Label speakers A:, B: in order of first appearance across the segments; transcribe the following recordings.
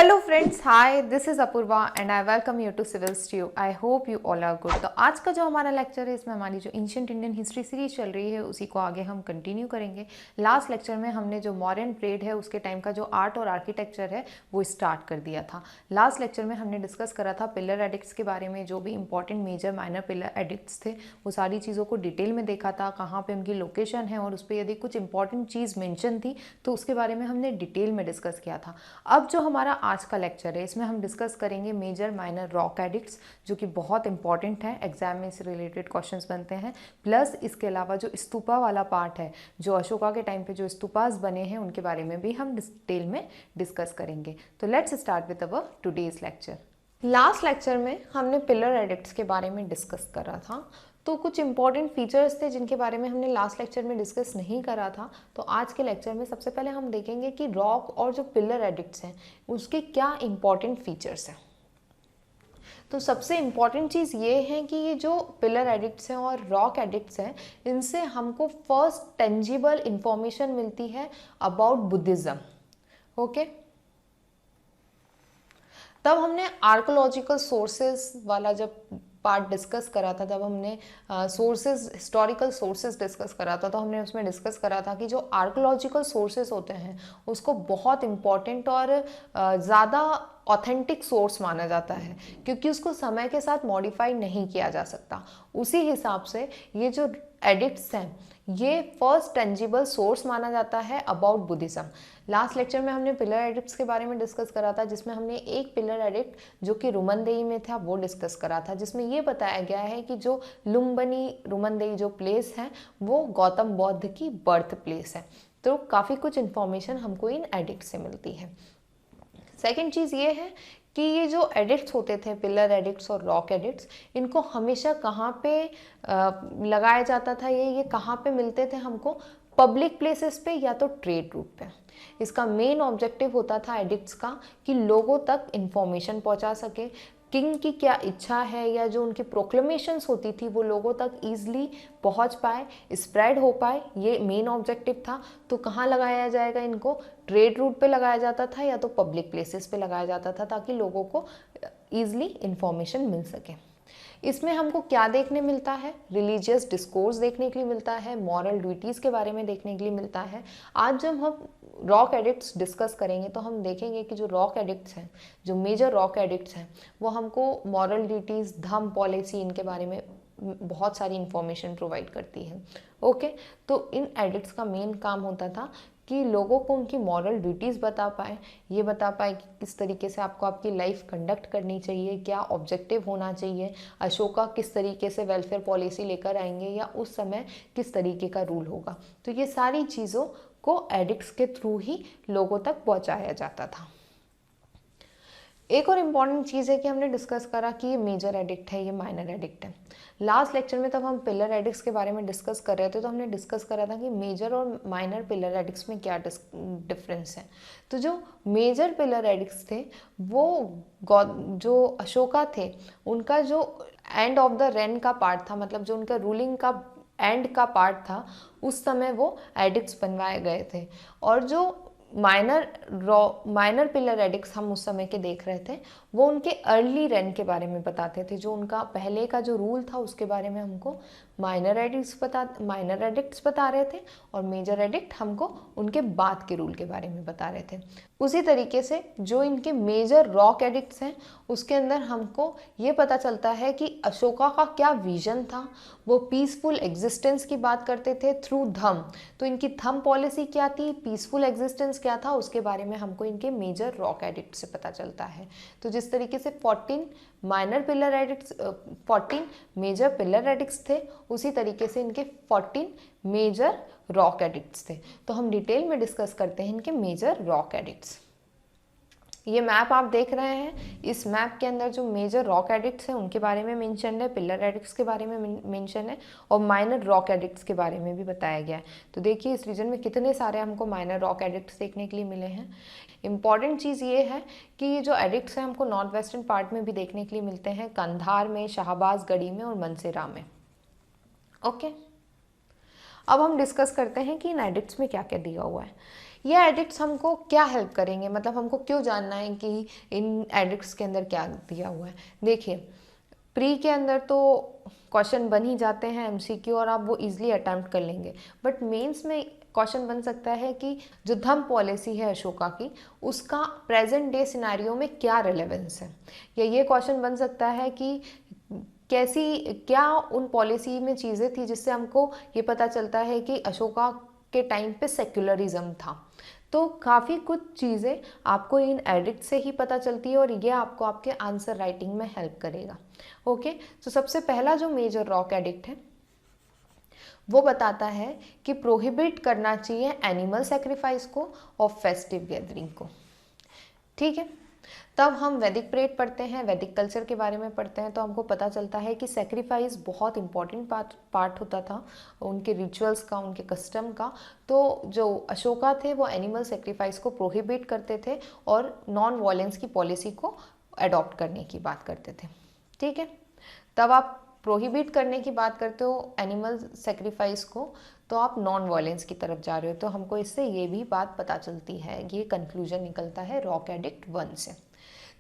A: Hello friends, hi, this is Apoorva and I welcome you to Civils Tube. I hope you all are good. तो आज का जो हमारा lecture है, इसमें हमारी जो एंशिएंट इंडियन हिस्ट्री सीरीज चल रही है उसी को आगे हम कंटिन्यू करेंगे। लास्ट लेक्चर में हमने जो मॉडर्न पीरियड है उसके टाइम का जो आर्ट और आर्किटेक्चर है वो स्टार्ट कर दिया था। लास्ट लेक्चर में हमने डिस्कस करा था पिलर एडिक्ट्स के बारे में, जो भी important major minor pillar edicts थे वो सारी चीज़ों को डिटेल में देखा था, कहाँ पर उनकी लोकेशन है और उस पर यदि कुछ इंपॉर्टेंट चीज़ मैंशन थी तो उसके बारे में हमने डिटेल में डिस्कस किया था। अब जो हमारा आज का लेक्चर है इसमें हम डिस्कस करेंगे मेजर माइनर रॉक एडिक्ट्स, जो कि बहुत इंपॉर्टेंट है, एग्जाम में इससे रिलेटेड क्वेश्चंस बनते हैं। प्लस इसके अलावा जो स्तूपा वाला पार्ट है, जो अशोका के टाइम पे जो स्तूपास बने हैं उनके बारे में भी हम डिटेल में डिस्कस करेंगे। तो let's start with our today's lecture. Last lecture में हमने पिलर एडिक्ट्स के बारे में डिस्कस करा था, तो कुछ इंपॉर्टेंट फीचर्स थे जिनके बारे में हमने लास्ट लेक्चर में डिस्कस नहीं करा था। तो आज के लेक्चर में सबसे पहले हम देखेंगे कि रॉक और जो पिलर एडिक्ट्स हैं उसके क्या इंपॉर्टेंट फीचर्स हैं। तो सबसे इम्पॉर्टेंट चीज़ ये है कि ये जो पिलर एडिक्ट्स हैं और रॉक एडिक्ट्स हैं, इनसे हमको फर्स्ट टेंजिबल इंफॉर्मेशन मिलती है अबाउट बुद्धिज़्म। ओके, तब हमने आर्कोलॉजिकल सोर्सेज वाला जब पार्ट डिस्कस करा था, जब हमने सोर्सेज, हिस्टोरिकल सोर्सेज डिस्कस करा था, तो हमने उसमें डिस्कस करा था कि जो आर्कोलॉजिकल सोर्सेज होते हैं उसको बहुत इम्पॉर्टेंट और ज़्यादा ऑथेंटिक सोर्स माना जाता है, क्योंकि उसको समय के साथ मॉडिफाई नहीं किया जा सकता। उसी हिसाब से ये जो एडिक्ट्स हैं ये फर्स्ट टेंजिबल सोर्स माना जाता है अबाउट बुद्धिज़्म। लास्ट लेक्चर में हमने पिलर एडिक्ट्स के बारे में डिस्कस करा था, जिसमें हमने एक पिलर एडिक्ट जो कि रुमनदेई में था वो डिस्कस करा था, जिसमें ये बताया गया है कि जो लुम्बिनी रुमनदेई जो प्लेस है वो गौतम बौद्ध की बर्थ प्लेस है। तो काफ़ी कुछ इन्फॉर्मेशन हमको इन एडिक्ट से मिलती है। सेकेंड चीज़ ये है कि ये जो एडिक्ट्स होते थे, पिलर एडिक्ट्स और रॉक एडिक्ट्स, इनको हमेशा कहाँ पे लगाया जाता था, ये कहाँ पे मिलते थे हमको? पब्लिक प्लेसेस पे या तो ट्रेड रूट पे। इसका मेन ऑब्जेक्टिव होता था एडिक्ट्स का कि लोगों तक इंफॉर्मेशन पहुंचा सके, किंग की क्या इच्छा है या जो उनकी प्रोक्लेमेशंस होती थी वो लोगों तक ईजिली पहुंच पाए, स्प्रेड हो पाए, ये मेन ऑब्जेक्टिव था। तो कहाँ लगाया जाएगा इनको? ट्रेड रूट पे लगाया जाता था या तो पब्लिक प्लेसेस पे लगाया जाता था, ताकि लोगों को ईजिली इंफॉर्मेशन मिल सके। इसमें हमको क्या देखने मिलता है? रिलीजियस डिस्कोर्स देखने के लिए मिलता है, मॉरल ड्यूटीज़ के बारे में देखने के लिए मिलता है। आज जब हम रॉक एडिक्ट्स डिस्कस करेंगे तो हम देखेंगे कि जो रॉक एडिक्ट्स हैं, जो मेजर रॉक एडिक्ट्स हैं, वो हमको मॉरल ड्यूटीज़, धम्म पॉलिसी, इनके बारे में बहुत सारी इंफॉर्मेशन प्रोवाइड करती है। ओके, तो इन एडिक्ट्स का मेन काम होता था कि लोगों को उनकी मॉरल ड्यूटीज़ बता पाए, ये बता पाए कि किस तरीके से आपको आपकी लाइफ कंडक्ट करनी चाहिए, क्या ऑब्जेक्टिव होना चाहिए, अशोका किस तरीके से वेलफेयर पॉलिसी लेकर आएंगे या उस समय किस तरीके का रूल होगा। तो ये सारी चीज़ों को एडिक्ट्स के थ्रू ही लोगों तक पहुंचाया जाता था। एक और इम्पॉर्टेंट चीज़ है कि हमने डिस्कस करा कि ये मेजर एडिक्ट है, ये माइनर एडिक्ट है। लास्ट लेक्चर में तब हम पिलर एडिक्ट्स के बारे में डिस्कस कर रहे थे, तो हमने डिस्कस करा था कि मेजर और माइनर पिलर एडिक्ट्स में क्या डिफरेंस है। तो जो मेजर पिलर एडिक्ट्स थे वो जो अशोका थे उनका जो एंड ऑफ द रेन का पार्ट था, मतलब जो उनका रूलिंग का एंड का पार्ट था, उस समय वो एडिक्ट्स बनवाए गए थे। और जो माइनर पिलर एडिक्ट्स हम उस समय के देख रहे थे वो उनके अर्ली रेन के बारे में बताते थे, जो उनका पहले का जो रूल था उसके बारे में हमको माइनर एडिक्ट्स बता रहे थे, और मेजर एडिक्ट हमको उनके बाद के रूल के बारे में बता रहे थे। उसी तरीके से जो इनके मेजर रॉक एडिक्ट्स हैं उसके अंदर हमको ये पता चलता है कि अशोका का क्या विजन था। वो पीसफुल एग्जिस्टेंस की बात करते थे थ्रू धम्म। तो इनकी धम्म पॉलिसी क्या थी, पीसफुल एग्जिस्टेंस क्या था, उसके बारे में हमको इनके मेजर रॉक एडिक्ट से पता चलता है। तो जिस तरीके से 14 मेजर पिलर एडिक्ट्स थे, उसी तरीके से इनके 14 मेजर रॉक एडिक्ट्स थे। तो हम डिटेल में डिस्कस करते हैं इनके मेजर रॉक एडिक्ट्स। ये मैप आप देख रहे हैं, इस मैप के अंदर जो मेजर रॉक एडिक्ट्स हैं उनके बारे में मेंशन है, पिलर एडिक्ट्स के बारे में मेंशन है, और माइनर रॉक एडिक्ट्स के बारे में भी बताया गया है। तो देखिए इस रीजन में कितने सारे हमको माइनर रॉक एडिक्ट्स देखने के लिए मिले हैं। इंपॉर्टेंट चीज़ ये है कि ये जो एडिक्ट्स हैं हमको नॉर्थ वेस्टर्न पार्ट में भी देखने के लिए मिलते हैं, कंधार में, शाहबाज गढ़ी में और मनसेरा में। ओके, अब हम डिस्कस करते हैं कि इन एडिक्ट्स में क्या क्या दिया हुआ है। ये एडिक्ट्स हमको क्या हेल्प करेंगे, मतलब हमको क्यों जानना है कि इन एडिक्ट्स के अंदर क्या दिया हुआ है। देखिए, प्री के अंदर तो क्वेश्चन बन ही जाते हैं एमसीक्यू, और आप वो इजीली अटेम्प्ट कर लेंगे, बट मेंस में क्वेश्चन बन सकता है कि जो धम्म पॉलिसी है अशोका की, उसका प्रेजेंट डे सिनेरियो में क्या रिलेवेंस है, या ये क्वेश्चन बन सकता है कि कैसी क्या उन पॉलिसी में चीज़ें थी जिससे हमको ये पता चलता है कि अशोका के टाइम पे सेक्युलरिज्म था। तो काफ़ी कुछ चीज़ें आपको इन एडिक्ट से ही पता चलती है, और ये आपको आपके आंसर राइटिंग में हेल्प करेगा। ओके, तो सबसे पहला जो मेजर रॉक एडिक्ट है वो बताता है कि प्रोहिबिट करना चाहिए एनिमल सेक्रीफाइस को और फेस्टिव गैदरिंग को। ठीक है, तब हम वैदिक परेड पढ़ते हैं, वैदिक कल्चर के बारे में पढ़ते हैं, तो हमको पता चलता है कि सेक्रीफाइस बहुत इंपॉर्टेंट पार्ट होता था उनके रिचुअल्स का, उनके कस्टम का। तो जो अशोका थे वो एनिमल सेक्रीफाइस को प्रोहिबिट करते थे और नॉन वायलेंस की पॉलिसी को अडॉप्ट करने की बात करते थे। ठीक है, तब आप प्रोहिबिट करने की बात करते हो एनिमल सेक्रीफाइस को, तो आप नॉन वायलेंस की तरफ जा रहे हो। तो हमको इससे ये भी बात पता चलती है, ये कंक्लूजन निकलता है रॉक एडिक्ट 1 से।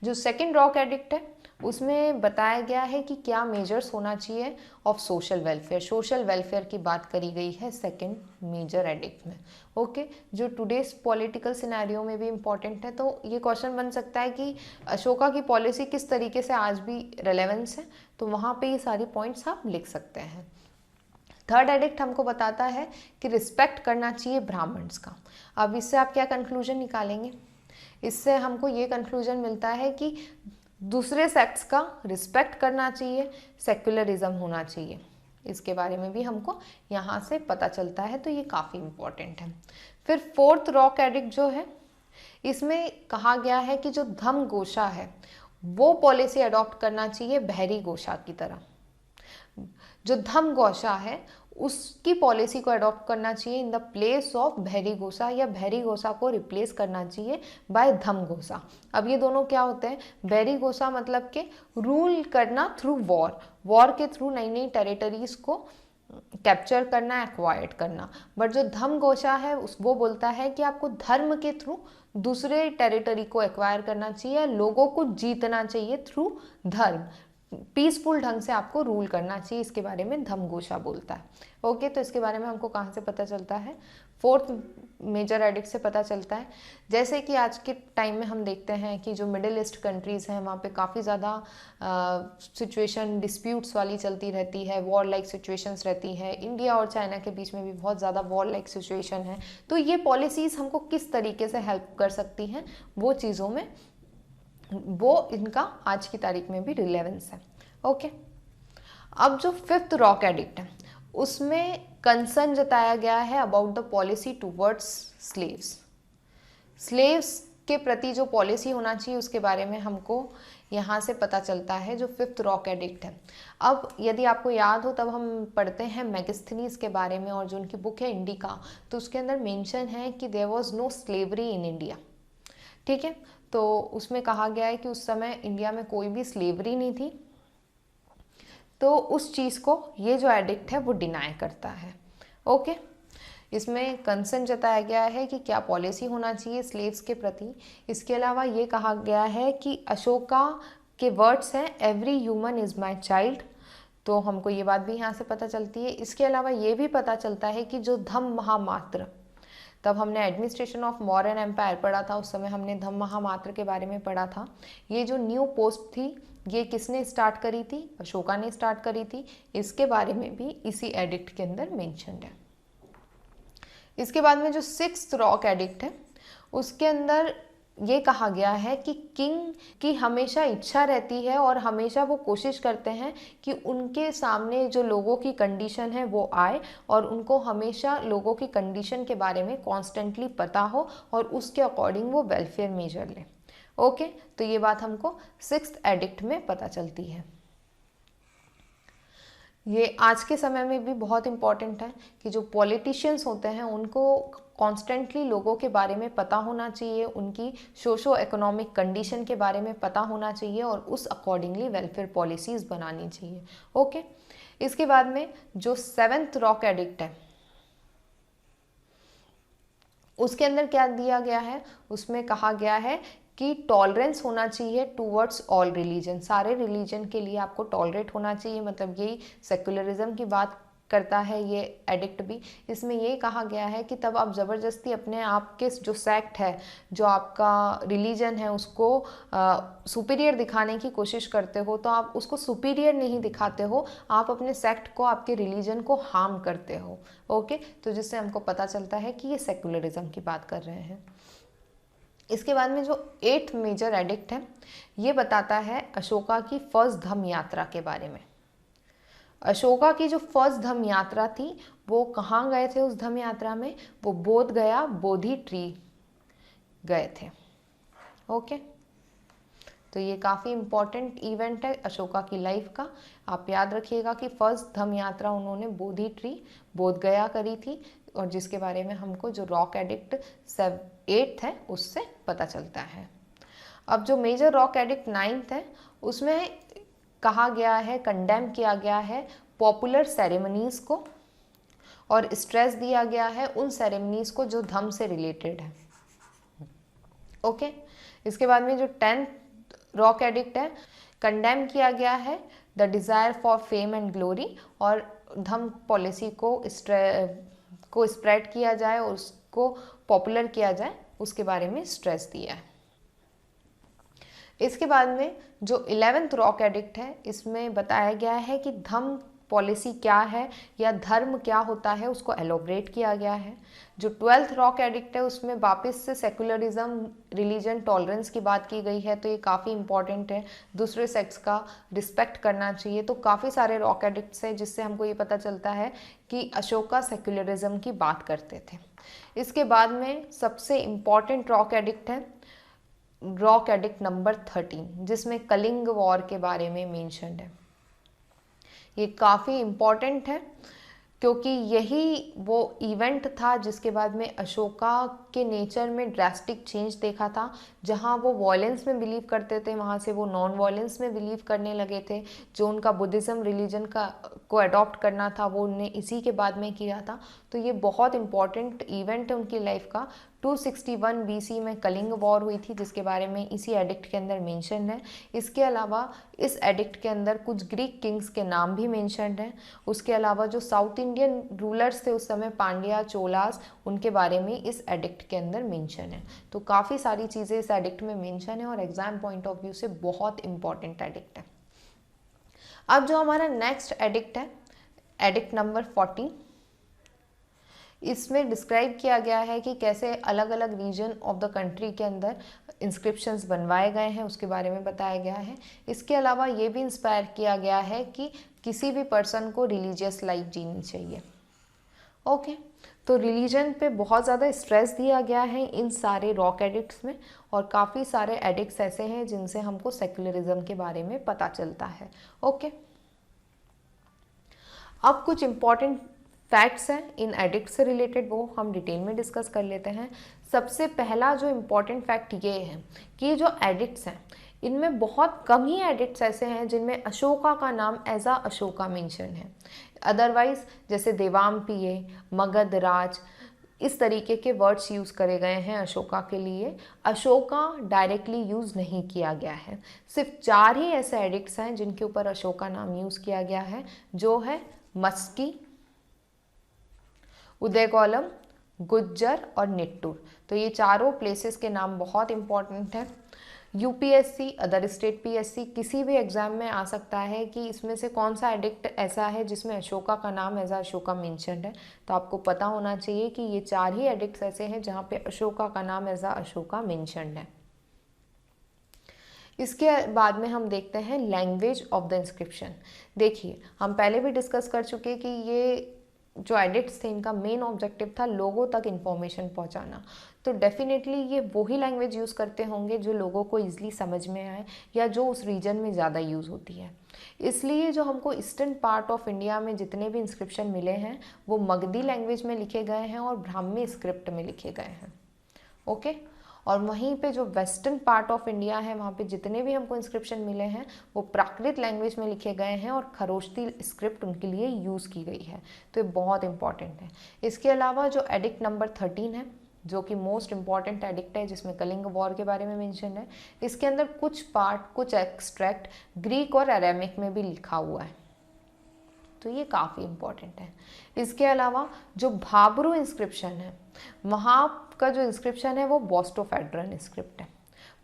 A: जो सेकंड रॉक एडिक्ट है उसमें बताया गया है कि क्या मेजर्स होना चाहिए of social welfare. Social welfare की बात करी गई है सेकंड मेजर एडिक्ट में। ओके, जो टुडेस पॉलिटिकल सिनेरियो में भी इम्पॉर्टेंट है, तो ये क्वेश्चन बन सकता है कि अशोका की पॉलिसी किस तरीके से आज भी रेलेवेंस है, तो वहाँ पे ये सारी पॉइंट्स आप लिख सकते हैं। थर्ड एडिक्ट हमको बताता है कि रिस्पेक्ट करना चाहिए ब्राह्मण्स का। अब इससे आप क्या कंक्लूजन निकालेंगे, इससे हमको ये कंक्लूजन मिलता है कि दूसरे सेक्ट्स का रिस्पेक्ट करना चाहिए, सेक्युलरिज्म होना चाहिए, इसके बारे में भी हमको यहाँ से पता चलता है, तो ये काफ़ी इम्पोर्टेंट है। फिर फोर्थ रॉक एडिक्ट जो है, इसमें कहा गया है कि जो धम्म गोशा है वो पॉलिसी अडॉप्ट करना चाहिए बहरी गोशा की तरह। जो धम्म गोशा है उसकी पॉलिसी को अडॉप्ट करना चाहिए इन द प्लेस ऑफ बहरी गोसा, या बहरी गोसा को रिप्लेस करना चाहिए बाय धम्म गोसा। अब ये दोनों क्या होते हैं, बहरी गोसा मतलब के रूल करना थ्रू वॉर, वॉर के थ्रू नई नई टेरिटरीज को कैप्चर करना, एक्वायर्ड करना। बट जो धम्म गोशा है वो बोलता है कि आपको धर्म के थ्रू दूसरे टेरिटरी को एक्वायर करना चाहिए, लोगों को जीतना चाहिए थ्रू धर्म, पीसफुल ढंग से आपको रूल करना चाहिए, इसके बारे में धम्मघोषा बोलता है। ओके, तो इसके बारे में हमको कहाँ से पता चलता है, फोर्थ मेजर एडिक्ट से पता चलता है। जैसे कि आज के टाइम में हम देखते हैं कि जो मिडिल ईस्ट कंट्रीज़ हैं वहाँ पे काफ़ी ज़्यादा सिचुएशन डिस्प्यूट्स वाली चलती रहती है, वॉर लाइक सिचुएशंस रहती है। इंडिया और चाइना के बीच में भी बहुत ज़्यादा वॉर लाइक सिचुएशन है। तो ये पॉलिसीज़ हमको किस तरीके से हेल्प कर सकती हैं, वो चीज़ों में वो इनका आज की तारीख में भी रिलेवेंस है। ओके, अब जो फिफ्थ रॉक एडिक्ट है उसमें कंसर्न जताया गया है about the policy towards slaves. Slaves के प्रति जो पॉलिसी होना चाहिए उसके बारे में हमको यहाँ से पता चलता है, जो फिफ्थ रॉक एडिक्ट है। अब यदि आपको याद हो तब हम पढ़ते हैं मैगस्थनीज के बारे में, और जो उनकी बुक है इंडिका, तो उसके अंदर मेंशन है कि there was no slavery in India. ठीक है, तो उसमें कहा गया है कि उस समय इंडिया में कोई भी स्लेवरी नहीं थी। तो उस चीज़ को ये जो एडिक्ट है वो डिनाई करता है। ओके, इसमें कंसर्न जताया गया है कि क्या पॉलिसी होना चाहिए स्लेव्स के प्रति। इसके अलावा ये कहा गया है कि अशोका के वर्ड्स हैं every human is my child, तो हमको ये बात भी यहाँ से पता चलती है। इसके अलावा ये भी पता चलता है कि जो धम्म महामात्र, तब हमने एडमिनिस्ट्रेशन ऑफ मौर्यन एम्पायर पढ़ा था, उस समय हमने धम्म महामात्र के बारे में पढ़ा था। ये जो न्यू पोस्ट थी ये किसने स्टार्ट करी थी, अशोका ने स्टार्ट करी थी। इसके बारे में भी इसी एडिक्ट के अंदर मेंशन्ड है। इसके बाद में जो सिक्स्थ रॉक एडिक्ट है उसके अंदर ये कहा गया है कि किंग की हमेशा इच्छा रहती है और हमेशा वो कोशिश करते हैं कि उनके सामने जो लोगों की कंडीशन है वो आए, और उनको हमेशा लोगों की कंडीशन के बारे में कॉन्स्टेंटली पता हो और उसके अकॉर्डिंग वो वेलफेयर मेजर ले। ओके, तो ये बात हमको सिक्स्थ एडिक्ट में पता चलती है। ये आज के समय में भी बहुत इम्पॉर्टेंट है कि जो पॉलिटिशियंस होते हैं उनको कॉन्स्टेंटली लोगों के बारे में पता होना चाहिए, उनकी सोशो इकोनॉमिक कंडीशन के बारे में पता होना चाहिए, और उस अकॉर्डिंगली वेलफेयर पॉलिसीज़ बनानी चाहिए। ओके, इसके बाद में जो सेवेंथ रॉक एडिक्ट है उसके अंदर क्या दिया गया है, उसमें कहा गया है कि टॉलरेंस होना चाहिए टूवर्ड्स ऑल रिलीजन, सारे रिलीजन के लिए आपको टॉलरेट होना चाहिए, मतलब यही सेक्युलरिज्म की बात करता है ये एडिक्ट भी। इसमें ये कहा गया है कि तब आप ज़बरदस्ती अपने आप के जो सेक्ट है, जो आपका रिलीजन है, उसको सुपीरियर दिखाने की कोशिश करते हो, तो आप उसको सुपीरियर नहीं दिखाते हो, आप अपने सेक्ट को, आपके रिलीजन को हार्म करते हो। ओके, तो जिससे हमको पता चलता है कि ये सेक्युलरिज्म की बात कर रहे हैं। इसके बाद में जो 8th मेजर एडिक्ट है, ये बताता है अशोका की फर्स्ट धम्म यात्रा के बारे में। अशोका की जो फर्स्ट धम्म यात्रा थी वो कहाँ गए थे उस धम्म यात्रा में, वो बोध गया बोधि ट्री गए थे। ओके, तो ये काफ़ी इम्पॉर्टेंट इवेंट है अशोका की लाइफ का। आप याद रखिएगा कि फर्स्ट धम्म यात्रा उन्होंने बोधि ट्री बोध गया करी थी, और जिसके बारे में हमको जो रॉक एडिक्ट 8th है उससे पता चलता है। अब जो मेजर रॉक एडिक्ट 9th है, उसमें कहा गया है, कंडेम किया गया है पॉपुलर सेरेमनीज को, और स्ट्रेस दिया गया है उन सेरेमनीज को जो धम्म से रिलेटेड है। ओके, इसके बाद में जो 10th रॉक एडिक्ट है, कंडेम किया गया है the desire for fame and glory, और धम्म पॉलिसी को स्प्रेड किया जाए और उसको पॉपुलर किया जाए, उसके बारे में स्ट्रेस दिया है। इसके बाद में जो 11th रॉक एडिक्ट है, इसमें बताया गया है कि धम्म पॉलिसी क्या है या धर्म क्या होता है, उसको एलोबरेट किया गया है। जो 12th रॉक एडिक्ट है, उसमें वापस से सेकुलरिज्म, रिलीजन, टॉलरेंस की बात की गई है, तो ये काफ़ी इंपॉर्टेंट है, दूसरे सेक्स का रिस्पेक्ट करना चाहिए। तो काफ़ी सारे रॉक एडिक्ट्स हैं जिससे हमको ये पता चलता है कि अशोका सेकुलरिज्म की बात करते थे। इसके बाद में सबसे इम्पॉर्टेंट रॉक एडिक्ट है रॉक एडिक्ट नंबर 13, जिसमें कलिंग वॉर के बारे में मेंशन्ड है। ये काफ़ी इम्पॉर्टेंट है क्योंकि यही वो इवेंट था जिसके बाद में अशोका के नेचर में ड्रास्टिक चेंज देखा था। जहाँ वो वॉयलेंस में बिलीव करते थे, वहाँ से वो नॉन वॉयलेंस में बिलीव करने लगे थे। जो उनका बुद्धिज़्म रिलीजन को अडॉप्ट करना था, वो उनने इसी के बाद में किया था। तो ये बहुत इंपॉर्टेंट इवेंट है उनकी लाइफ का। 261 BC में कलिंग वॉर हुई थी, जिसके बारे में इसी एडिक्ट के अंदर मेंशन है। इसके अलावा इस एडिक्ट के अंदर कुछ ग्रीक किंग्स के नाम भी मेंशन्ड हैं। उसके अलावा जो साउथ इंडियन रूलर्स थे उस समय, पांड्या, चोलास, उनके बारे में इस एडिक्ट के अंदर मेंशन है। तो काफ़ी सारी चीज़ें इस एडिक्ट में मेंशन है और एग्जाम पॉइंट ऑफ व्यू से बहुत इंपॉर्टेंट एडिक्ट है। अब जो हमारा नेक्स्ट एडिक्ट है, एडिक्ट नंबर 14, इसमें डिस्क्राइब किया गया है कि कैसे अलग अलग रीजन ऑफ द कंट्री के अंदर इंस्क्रिप्शंस बनवाए गए हैं, उसके बारे में बताया गया है। इसके अलावा ये भी इंस्पायर किया गया है कि किसी भी पर्सन को रिलीजियस लाइफ जीनी चाहिए। ओके, तो रिलीजन पे बहुत ज़्यादा स्ट्रेस दिया गया है इन सारे रॉक एडिक्ट्स में, और काफ़ी सारे एडिक्ट्स ऐसे हैं जिनसे हमको सेक्युलरिज्म के बारे में पता चलता है। ओके, अब कुछ इम्पॉर्टेंट फैक्ट्स हैं इन एडिक्ट से रिलेटेड, वो हम डिटेल में डिस्कस कर लेते हैं। सबसे पहला जो इम्पॉर्टेंट फैक्ट ये है कि जो एडिक्ट्स हैं, इनमें बहुत कम ही एडिक्ट्स ऐसे हैं जिनमें अशोका का नाम एज आ अशोका मेंशन है। अदरवाइज जैसे देवाम्पिये, मगध राज, इस तरीके के वर्ड्स यूज़ करे गए हैं अशोका के लिए। अशोका डायरेक्टली यूज़ नहीं किया गया है। सिर्फ 4 ही ऐसे एडिक्ट्स हैं जिनके ऊपर अशोका नाम यूज़ किया गया है, जो है मस्की, उदयगोलम, गुज्जर और निट्टूर। तो ये चारों प्लेसेस के नाम बहुत इंपॉर्टेंट हैं। यूपीएससी, अदर स्टेट पीएससी, किसी भी एग्जाम में आ सकता है कि इसमें से कौन सा एडिक्ट ऐसा है जिसमें अशोका का नाम एज अशोका मेंशन्ड है। तो आपको पता होना चाहिए कि ये 4 ही एडिक्ट्स ऐसे हैं जहाँ पे अशोका का नाम एज अशोका मेंशन्ड है। इसके बाद में हम देखते हैं लैंग्वेज ऑफ द इंस्क्रिप्शन। देखिए, हम पहले भी डिस्कस कर चुके कि ये जो एडिक्ट्स थे, इनका मेन ऑब्जेक्टिव था लोगों तक इन्फॉर्मेशन पहुंचाना। तो डेफिनेटली ये वही लैंग्वेज यूज़ करते होंगे जो लोगों को ईजिली समझ में आए या जो उस रीजन में ज़्यादा यूज़ होती है। इसलिए जो हमको ईस्टर्न पार्ट ऑफ इंडिया में जितने भी इंस्क्रिप्शन मिले हैं वो मगधी लैंग्वेज में लिखे गए हैं और ब्राह्मी स्क्रिप्ट में लिखे गए हैं। ओके, और वहीं पे जो वेस्टर्न पार्ट ऑफ इंडिया है, वहाँ पे जितने भी हमको इंस्क्रिप्शन मिले हैं वो प्राकृत लैंग्वेज में लिखे गए हैं और खरोष्टी स्क्रिप्ट उनके लिए यूज़ की गई है। तो ये बहुत इंपॉर्टेंट है। इसके अलावा जो एडिक्ट नंबर 13 है, जो कि मोस्ट इम्पॉर्टेंट एडिक्ट है, जिसमें कलिंग वॉर के बारे में मेंशन है। इसके अंदर कुछ पार्ट, कुछ एक्सट्रैक्ट ग्रीक और अरेमिक में भी लिखा हुआ है, तो ये काफ़ी इम्पॉर्टेंट है। इसके अलावा जो भाब्रू इंस्क्रिप्शन है, वहाँ का जो इंस्क्रिप्शन है वो बोस्टोफेड्रन इंस्क्रिप्ट है।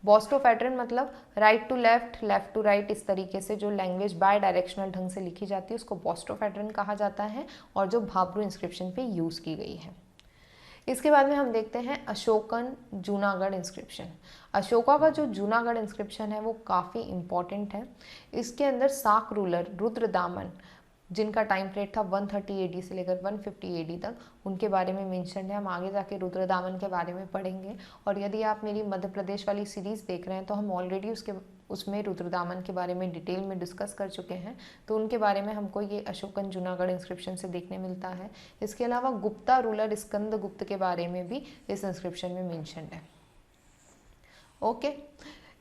A: बोस्टोफेड्रन मतलब right to left, left to right, इस तरीके से जो लैंग्वेज बाय डायरेक्शनल ढंग से लिखी जाती है उसको बोस्टोफेड्रन कहा जाता है, और जो भाब्रू इंस्क्रिप्शन पे यूज़ की गई है। इसके बाद में हम देखते हैं अशोकन जूनागढ़ इंस्क्रिप्शन। अशोका का जो जूनागढ़ इंस्क्रिप्शन है वो काफ़ी इम्पॉर्टेंट है। इसके अंदर साक रूलर रुद्रदामन, जिनका टाइम पीरियड था 130 एडी से लेकर 150 एडी तक, उनके बारे में मेंशन है। हम आगे जाके रुद्रदामन के बारे में पढ़ेंगे, और यदि आप मेरी मध्य प्रदेश वाली सीरीज़ देख रहे हैं तो हम ऑलरेडी उसमें रुद्रदामन के बारे में डिटेल में डिस्कस कर चुके हैं, तो उनके बारे में हमको ये अशोकन जूनागढ़ इंस्क्रिप्शन से देखने मिलता है। इसके अलावा गुप्ता रूलर स्कंद गुप्त के बारे में भी इस इंस्क्रिप्शन में मेंशन है। ओके,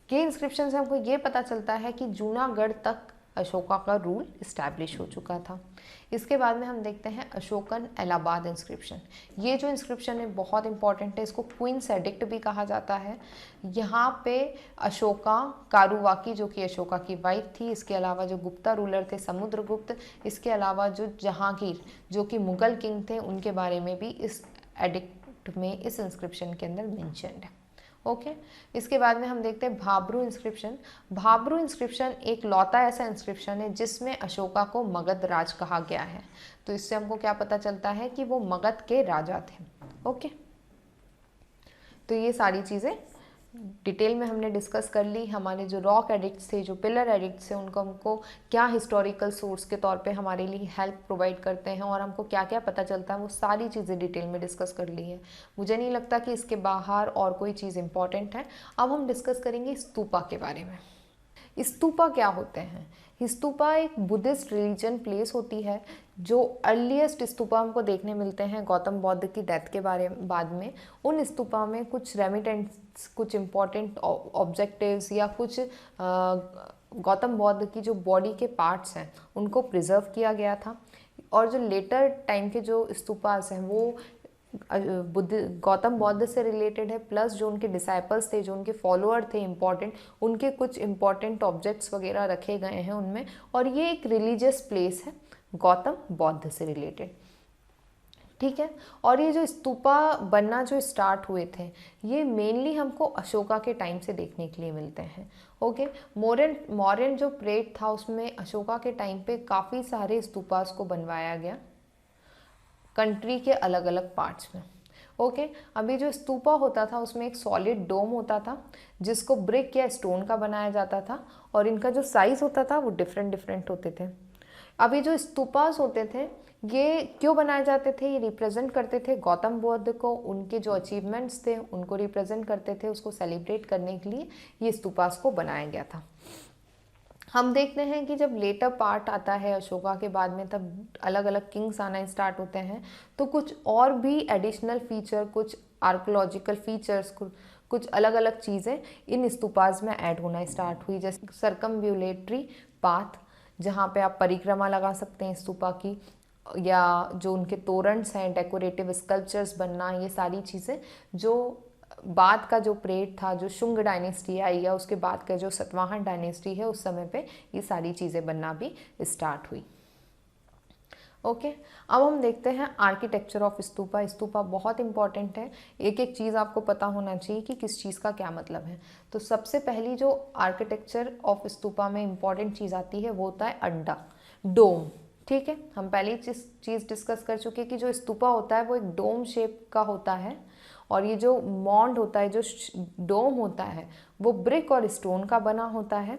A: ये इंस्क्रिप्शन से हमको ये पता चलता है कि जूनागढ़ तक अशोका का रूल इस्टेब्लिश हो चुका था। इसके बाद में हम देखते हैं अशोकन इलाहाबाद इंस्क्रिप्शन। ये जो इंस्क्रिप्शन है बहुत इंपॉर्टेंट है, इसको क्वींस एडिक्ट भी कहा जाता है। यहाँ पे अशोका कारुवाकी, जो कि अशोका की वाइफ थी, इसके अलावा जो गुप्ता रूलर थे समुद्रगुप्त, इसके अलावा जो जहांगीर जो कि मुगल किंग थे, उनके बारे में भी इस एडिक्ट में, इस इंस्क्रिप्शन के अंदर मेंशन्ड है। ओके, इसके बाद में हम देखते हैं भाब्रू इंस्क्रिप्शन। भाब्रू इंस्क्रिप्शन एक लौता ऐसा इंस्क्रिप्शन है जिसमें अशोका को मगध राज कहा गया है। तो इससे हमको क्या पता चलता है कि वो मगध के राजा थे। ओके, तो ये सारी चीज़ें डिटेल में हमने डिस्कस कर ली। हमारे जो रॉक एडिक्ट्स थे, जो पिलर एडिक्ट्स थे, उनको हमको क्या हिस्टोरिकल सोर्स के तौर पे हमारे लिए हेल्प प्रोवाइड करते हैं और हमको क्या क्या पता चलता है, वो सारी चीज़ें डिटेल में डिस्कस कर ली है। मुझे नहीं लगता कि इसके बाहर और कोई चीज़ इंपॉर्टेंट है। अब हम डिस्कस करेंगे स्तूपा के बारे में। स्तूपा क्या होते हैं? स्तूपा एक बुद्धिस्ट रिलीजन प्लेस होती है। जो अर्लीस्ट स्तूपा हमको देखने मिलते हैं गौतम बौद्ध की डेथ के बाद में, उन स्तूपा में कुछ रेमिटेंट्स, कुछ इम्पॉर्टेंट ऑब्जेक्टिव्स या कुछ गौतम बौद्ध की जो बॉडी के पार्ट्स हैं उनको प्रिजर्व किया गया था। और जो लेटर टाइम के जो स्तूपास हैं वो गौतम बौद्ध से रिलेटेड है, प्लस जो उनके डिसाइपल्स थे, जो उनके फॉलोअर थे इम्पॉर्टेंट, उनके कुछ इम्पॉर्टेंट ऑब्जेक्ट्स वगैरह रखे गए हैं उनमें। और ये एक रिलीजियस प्लेस है गौतम बौद्ध से रिलेटेड, ठीक है। और ये जो स्तूपा बनना जो स्टार्ट हुए थे, ये मेनली हमको अशोका के टाइम से देखने के लिए मिलते हैं। ओके, मौर्यन जो पीरियड था उसमें अशोका के टाइम पे काफ़ी सारे स्तूपास को बनवाया गया कंट्री के अलग अलग पार्ट्स में। ओके, अभी जो स्तूपा होता था उसमें एक सॉलिड डोम होता था जिसको ब्रिक या स्टोन का बनाया जाता था, और इनका जो साइज़ होता था वो डिफरेंट डिफरेंट होते थे। अभी जो स्तूपास होते थे ये क्यों बनाए जाते थे? ये रिप्रेजेंट करते थे गौतम बुद्ध को, उनके जो अचीवमेंट्स थे उनको रिप्रेजेंट करते थे, उसको सेलिब्रेट करने के लिए ये स्तूपास को बनाया गया था। हम देखते हैं कि जब लेटर पार्ट आता है अशोका के बाद में, तब अलग अलग किंग्स आना स्टार्ट होते हैं, तो कुछ और भी एडिशनल फीचर, कुछ आर्कोलॉजिकल फीचर्स, कुछ अलग अलग चीज़ें इन स्तूपास में ऐड होना स्टार्ट हुई, जैसे सर्कमव्यूलेटरी पाथ, जहाँ पे आप परिक्रमा लगा सकते हैं स्तूपा की, या जो उनके तोरण्स हैं, डेकोरेटिव स्कल्पचर्स बनना, ये सारी चीज़ें जो बाद का जो पीरियड था, जो शुंग डायनेस्टी आई या उसके बाद का जो सातवाहन डायनेस्टी है, उस समय पे ये सारी चीज़ें बनना भी स्टार्ट हुई। ओके, अब हम देखते हैं आर्किटेक्चर ऑफ स्तूपा। स्तूपा बहुत इंपॉर्टेंट है, एक एक चीज़ आपको पता होना चाहिए कि किस चीज़ का क्या मतलब है। तो सबसे पहली जो आर्किटेक्चर ऑफ स्तूपा में इंपॉर्टेंट चीज़ आती है वो होता है अड्डा, डोम, ठीक है। हम पहली चीज़ डिस्कस कर चुके कि जो स्तूपा होता है वो एक डोम शेप का होता है, और ये जो मॉन्ड होता है, जो डोम होता है, वो ब्रिक और स्टोन का बना होता है।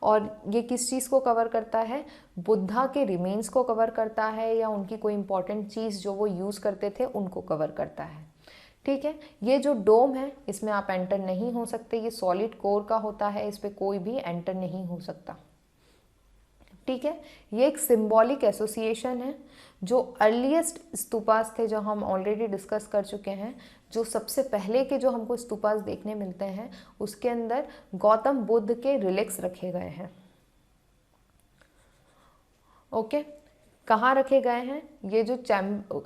A: और ये किस चीज़ को कवर करता है? बुद्धा के रिमेन्स को कवर करता है, या उनकी कोई इंपॉर्टेंट चीज़ जो वो यूज़ करते थे उनको कवर करता है, ठीक है। ये जो डोम है इसमें आप एंटर नहीं हो सकते, ये सॉलिड कोर का होता है, इस पर कोई भी एंटर नहीं हो सकता, ठीक है। ये एक सिंबॉलिक एसोसिएशन है। जो अर्लीस्ट स्तूपास थे, जो हम ऑलरेडी डिस्कस कर चुके हैं, जो सबसे पहले के जो हमको स्तूपास देखने मिलते हैं, उसके अंदर गौतम बुद्ध के रिलिक्स रखे गए हैं। ओके, कहाँ रखे गए हैं? ये जो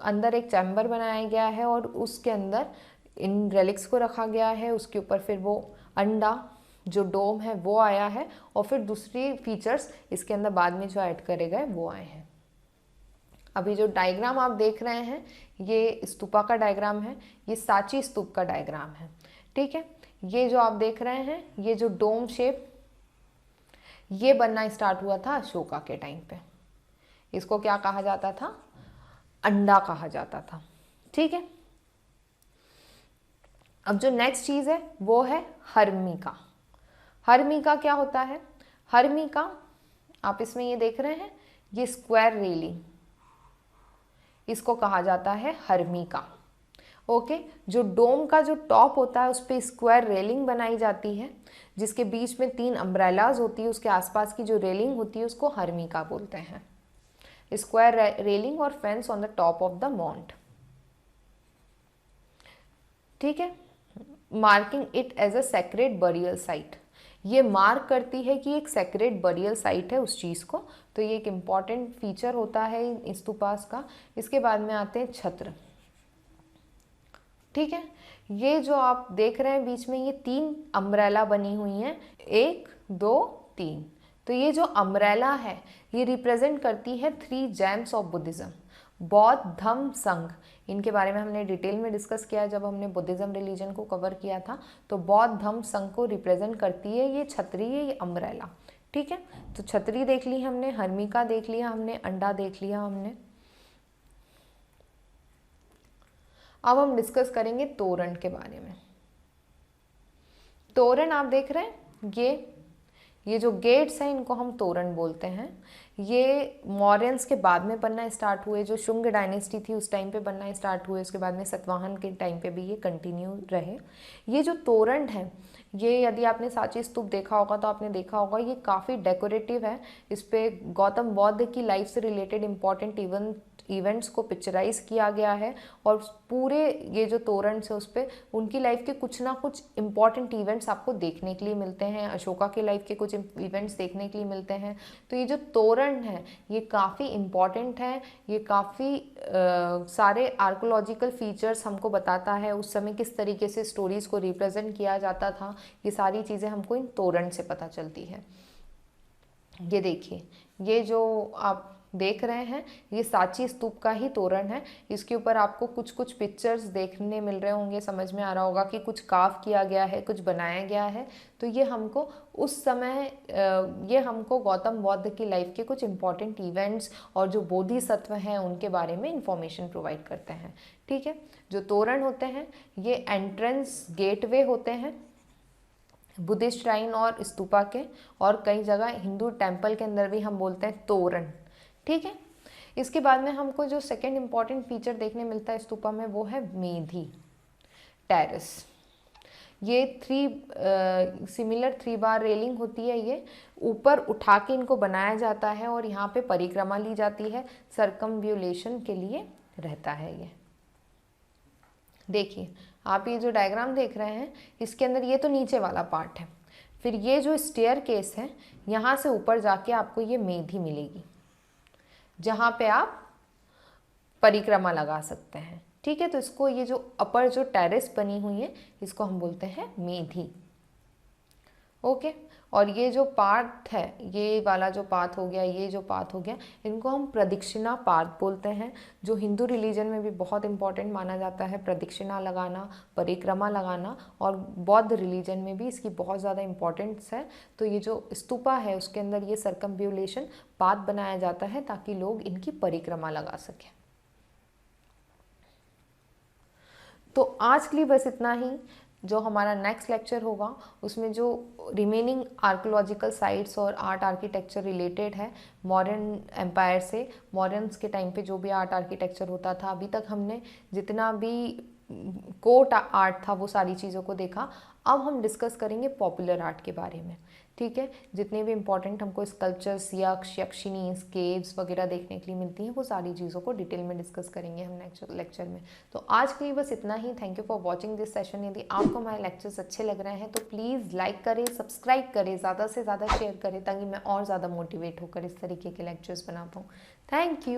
A: अंदर एक चैम्बर बनाया गया है और उसके अंदर इन रेलिक्स को रखा गया है, उसके ऊपर फिर वो अंडा जो डोम है वो आया है, और फिर दूसरी फीचर्स इसके अंदर बाद में जो ऐड करे गए वो आए हैं। अभी जो डायग्राम आप देख रहे हैं ये स्तूपा का डायग्राम है, ये सांची स्तूप का डायग्राम है, ठीक है। ये जो आप देख रहे हैं ये जो डोम शेप ये बनना स्टार्ट हुआ था अशोका के टाइम पे। इसको क्या कहा जाता था? अंडा कहा जाता था, ठीक है। अब जो नेक्स्ट चीज है वो है हर्मिका। हर्मिका क्या होता है? हर्मिका आप इसमें ये देख रहे हैं ये स्क्वायर रेलिंग, इसको कहा जाता है हर्मिका। ओके, जो डोम का जो टॉप होता है उस पर स्क्वायर रेलिंग बनाई जाती है, जिसके बीच में 3 अम्ब्रेलाज होती है, उसके आसपास की जो रेलिंग होती है उसको हर्मिका बोलते हैं। स्क्वायर रेलिंग और fence on the top of the mount, ठीक है। Marking it as a sacred burial site, ये मार्क करती है कि एक सेक्रेड बरियल साइट है उस चीज़ को, तो ये एक इम्पॉर्टेंट फीचर होता है इन स्तूपास का। इसके बाद में आते हैं छत्र, ठीक है। ये जो आप देख रहे हैं बीच में ये 3 अम्ब्रेला बनी हुई हैं, 1 2 3। तो ये जो अम्ब्रेला है ये रिप्रेजेंट करती है 3 जेम्स ऑफ बुद्धिज्म, बौद्ध धम्म संघ। इनके बारे में हमने डिटेल में डिस्कस किया जब हमने बुद्धिज्म रिलीजन को कवर किया था। तो बौद्ध धम्म संघ को रिप्रेजेंट करती है ये छतरी है, ये अम्ब्रेला, ठीक है। तो छतरी देख ली हमने, हर्मिका देख लिया हमने, अंडा देख लिया हमने। अब हम डिस्कस करेंगे तोरण के बारे में। तोरण आप देख रहे हैं ये जो गेट्स हैं इनको हम तोरण बोलते हैं। ये मौर्यंस के बाद में बनना स्टार्ट हुए, जो शुंग डायनेस्टी थी उस टाइम पे बनना स्टार्ट हुए, उसके बाद में सातवाहन के टाइम पे भी ये कंटिन्यू रहे। ये जो तोरण है ये यदि आपने सांची स्तूप देखा होगा तो आपने देखा होगा ये काफ़ी डेकोरेटिव है। इस पर गौतम बौद्ध की लाइफ से रिलेटेड इम्पॉर्टेंट इवेंट्स को पिक्चराइज किया गया है, और पूरे ये जो तोरण से उस पर उनकी लाइफ के कुछ ना कुछ इम्पॉर्टेंट इवेंट्स आपको देखने के लिए मिलते हैं, अशोका की लाइफ के कुछ इवेंट्स देखने के लिए मिलते हैं। तो ये जो तोरण है ये काफ़ी इम्पॉर्टेंट है, ये काफ़ी सारे आर्कोलॉजिकल फीचर्स हमको बताता है उस समय किस तरीके से स्टोरीज़ को रिप्रेजेंट किया जाता था। ये सारी चीज़ें हमको इन तोरण से पता चलती है। ये देखिए, ये जो आप देख रहे हैं ये सांची स्तूप का ही तोरण है। इसके ऊपर आपको कुछ कुछ पिक्चर्स देखने मिल रहे होंगे, समझ में आ रहा होगा कि कुछ कार्व किया गया है, कुछ बनाया गया है। तो ये हमको उस समय ये हमको गौतम बौद्ध की लाइफ के कुछ इम्पॉर्टेंट इवेंट्स और जो बोधिसत्व हैं उनके बारे में इंफॉर्मेशन प्रोवाइड करते हैं, ठीक है। जो तोरण होते हैं ये एंट्रेंस गेटवे होते हैं बुद्धिस्ट श्राइन और स्तूपा के, और कई जगह हिंदू टेम्पल के अंदर भी हम बोलते हैं तोरण, ठीक है। इसके बाद में हमको जो सेकंड इम्पॉर्टेंट फीचर देखने मिलता है स्तूपा में वो है मेधी टेरेस। ये सिमिलर 3 बार रेलिंग होती है, ये ऊपर उठा के इनको बनाया जाता है और यहाँ पे परिक्रमा ली जाती है, सर्कमव्यूलेशन के लिए रहता है ये। देखिए आप ये जो डायग्राम देख रहे हैं इसके अंदर ये तो नीचे वाला पार्ट है, फिर ये जो स्टेयर केस है यहाँ से ऊपर जाके आपको ये मेधी मिलेगी जहाँ पे आप परिक्रमा लगा सकते हैं, ठीक है। तो इसको ये जो अपर जो टेरेस बनी हुई है इसको हम बोलते हैं मेधी, ओके। और ये जो पाथ है, ये वाला जो पाथ हो गया, ये जो पाथ हो गया, इनको हम प्रदक्षिणा पाथ बोलते हैं, जो हिंदू रिलीजन में भी बहुत इंपॉर्टेंट माना जाता है। प्रदक्षिणा लगाना, परिक्रमा लगाना, और बौद्ध रिलीजन में भी इसकी बहुत ज़्यादा इंपॉर्टेंस है। तो ये जो स्तूपा है उसके अंदर ये सर्कमव्यूलेशन पाथ बनाया जाता है ताकि लोग इनकी परिक्रमा लगा सकें। तो आज के लिए बस इतना ही। जो हमारा नेक्स्ट लेक्चर होगा उसमें जो रिमेनिंग आर्कोलॉजिकल साइट्स और आर्ट आर्किटेक्चर रिलेटेड है मॉडर्न एम्पायर से, मॉडर्न्स के टाइम पे जो भी आर्ट आर्किटेक्चर होता था, अभी तक हमने जितना भी कोर्ट आर्ट था वो सारी चीज़ों को देखा। अब हम डिस्कस करेंगे पॉपुलर आर्ट के बारे में, ठीक है। जितने भी इंपॉर्टेंट हमको स्कल्पचर्स, यक्ष, यक्षिणी, केव्स वगैरह देखने के लिए मिलती हैं वो सारी चीज़ों को डिटेल में डिस्कस करेंगे हम नेक्स्ट लेक्चर में। तो आज के लिए बस इतना ही। Thank you for watching this session. यदि आपको हमारे लेक्चर्स अच्छे लग रहे हैं तो प्लीज़ लाइक करें, सब्सक्राइब करें, ज़्यादा से ज़्यादा शेयर करें ताकि मैं और ज़्यादा मोटिवेट होकर इस तरीके के लेक्चर्स बना पाऊँ। Thank you.